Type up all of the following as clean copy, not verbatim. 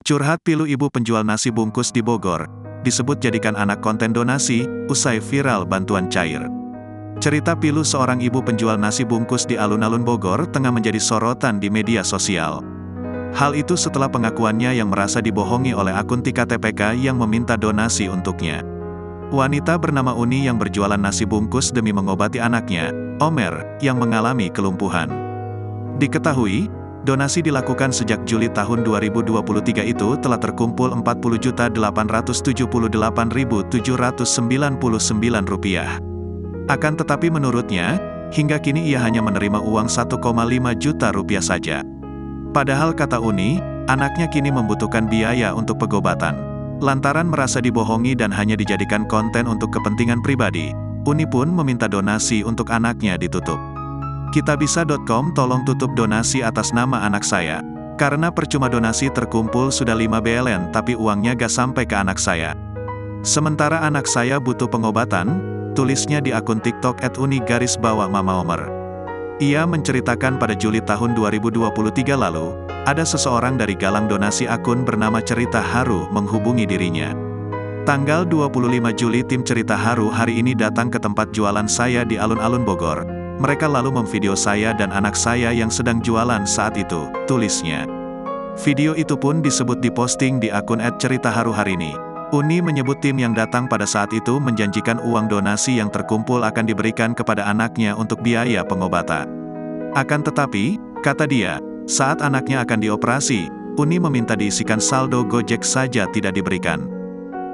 Curhat pilu ibu penjual nasi bungkus di Bogor, disebut jadikan anak konten donasi, usai viral bantuan cair. Cerita pilu seorang ibu penjual nasi bungkus di alun-alun Bogor tengah menjadi sorotan di media sosial. Hal itu setelah pengakuannya yang merasa dibohongi oleh akun TikTok yang meminta donasi untuknya. Wanita bernama Uni yang berjualan nasi bungkus demi mengobati anaknya, Omer, yang mengalami kelumpuhan. Diketahui, donasi dilakukan sejak Juli tahun 2023 itu telah terkumpul Rp40.878.799. Akan tetapi menurutnya, hingga kini ia hanya menerima uang Rp1,5 juta saja. Padahal kata Uni, anaknya kini membutuhkan biaya untuk pengobatan. Lantaran merasa dibohongi dan hanya dijadikan konten untuk kepentingan pribadi, Uni pun meminta donasi untuk anaknya ditutup. Kitabisa.com tolong tutup donasi atas nama anak saya. Karena percuma donasi terkumpul sudah 5 BLN tapi uangnya gak sampai ke anak saya. Sementara anak saya butuh pengobatan, tulisnya di akun TikTok @uni_mama_omer. Ia menceritakan pada Juli tahun 2023 lalu, ada seseorang dari galang donasi akun bernama Cerita Haru menghubungi dirinya. Tanggal 25 Juli tim Cerita Haru hari ini datang ke tempat jualan saya di alun-alun Bogor. Mereka lalu memvideo saya dan anak saya yang sedang jualan saat itu, tulisnya. Video itu pun disebut diposting di akun @ceritaharu hari ini. Uni menyebut tim yang datang pada saat itu menjanjikan uang donasi yang terkumpul akan diberikan kepada anaknya untuk biaya pengobatan. Akan tetapi, kata dia, saat anaknya akan dioperasi, Uni meminta diisikan saldo Gojek saja tidak diberikan.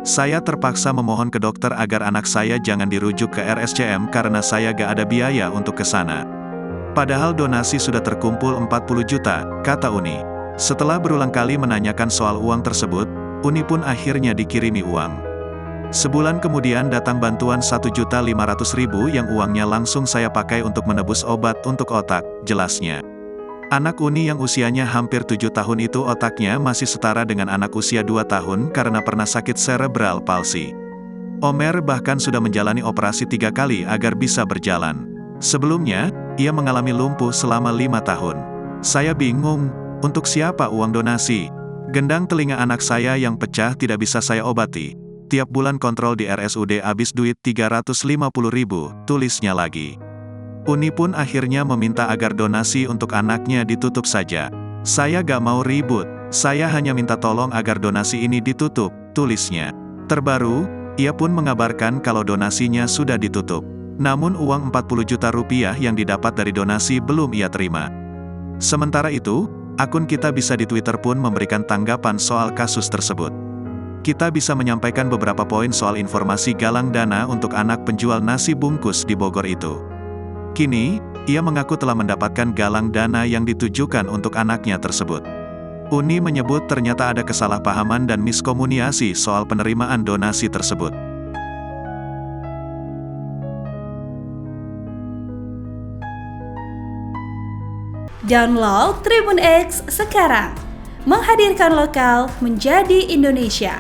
Saya terpaksa memohon ke dokter agar anak saya jangan dirujuk ke RSCM karena saya gak ada biaya untuk ke sana. Padahal donasi sudah terkumpul 40 juta, kata Uni. Setelah berulang kali menanyakan soal uang tersebut, Uni pun akhirnya dikirimi uang. Sebulan kemudian datang bantuan Rp1.500.000 yang uangnya langsung saya pakai untuk menebus obat untuk otak, jelasnya. Anak Uni yang usianya hampir 7 tahun itu otaknya masih setara dengan anak usia 2 tahun karena pernah sakit cerebral palsy. Omer bahkan sudah menjalani operasi 3 kali agar bisa berjalan. Sebelumnya, ia mengalami lumpuh selama 5 tahun. Saya bingung, untuk siapa uang donasi? Gendang telinga anak saya yang pecah tidak bisa saya obati. Tiap bulan kontrol di RSUD habis duit Rp350.000, tulisnya lagi. Uni pun akhirnya meminta agar donasi untuk anaknya ditutup saja. Saya gak mau ribut, saya hanya minta tolong agar donasi ini ditutup, tulisnya. Terbaru, ia pun mengabarkan kalau donasinya sudah ditutup. Namun uang Rp40 juta yang didapat dari donasi belum ia terima. Sementara itu, akun Kita Bisa di Twitter pun memberikan tanggapan soal kasus tersebut. Kita bisa menyampaikan beberapa poin soal informasi galang dana untuk anak penjual nasi bungkus di Bogor itu. Kini, ia mengaku telah mendapatkan galang dana yang ditujukan untuk anaknya tersebut. Uni menyebut ternyata ada kesalahpahaman dan miskomunikasi soal penerimaan donasi tersebut. Download Tribun X sekarang, menghadirkan lokal menjadi Indonesia.